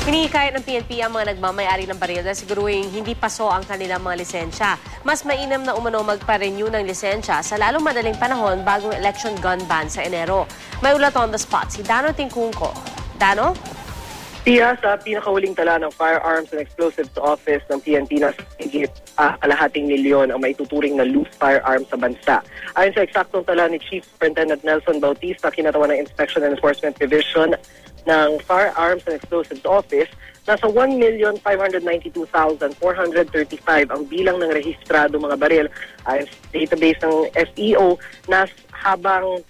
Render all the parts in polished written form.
Hinihikayat ng PNP ang mga nagmamayari ng baril na siguruhin hindi paso ang kanilang mga lisensya. Mas mainam na umano magpa-renew ng lisensya sa lalong madaling panahon bagong election gun ban sa Enero. May ulat on the spot si Dano Tingkungko. Dano? Tiya, sa pinakahuling tala ng Firearms and Explosives Office ng PNP na higit kalahating milyon ang maituturing na loose firearms sa bansa. Ayon sa eksaktong tala ni Chief Superintendent Nelson Bautista, kinatawan ng Inspection and Enforcement Division ng Firearms and Explosives Office, nasa 1,592,435 ang bilang ng rehistrado mga baril. Ayon sa database ng FEO, habang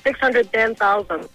610,156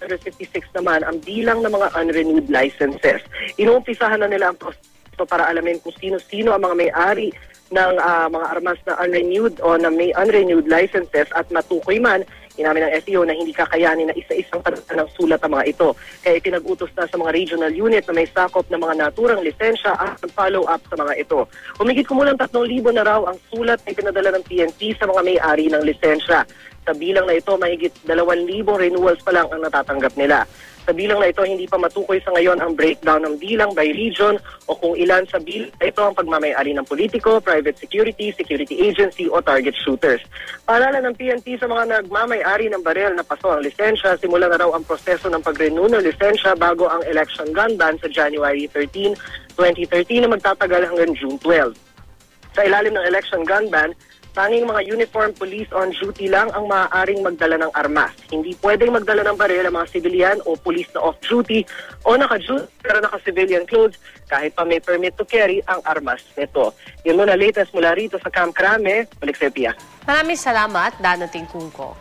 naman ang bilang ng mga unrenewed licenses. Inuumpisahan na nila ang proseso para alamin kung sino-sino ang mga may-ari ng mga armas na unrenewed o na may unrenewed licenses at matukoy man, inamin ng FEO na hindi kakayanin na isa-isang padala ng sulat ang mga ito. Kaya itinag-utos na sa mga regional unit na may sakop ng mga naturang lisensya at follow-up sa mga ito. Humigit kumulang 3,000 na raw ang sulat na ipinadala ng PNP sa mga may-ari ng lisensya. Sa bilang na ito, mahigit 2,000 renewals pa lang ang natatanggap nila. Sa bilang na ito, hindi pa matukoy sa ngayon ang breakdown ng bilang by region o kung ilan sa bilang ito ang pagmamayari ng politiko, private security, security agency o target shooters. Paalala ng PNP sa mga nagmamayari ng baril na paso ang lisensya, simula na raw ang proseso ng pag-renew ng lisensya bago ang election gun ban sa January 13, 2013 na magtatagal hanggang June 12. Sa ilalim ng election gun ban, tanging mga uniform police on duty lang ang maaaring magdala ng armas. Hindi pwedeng magdala ng baril ang mga civilian o police na off-duty o naka-duty pero naka-civilian clothes kahit pa may permit to carry ang armas nito. Yun muna latest mula rito sa Camp Crame. Balik sa Pia. Maraming salamat, Dano Tingkungko.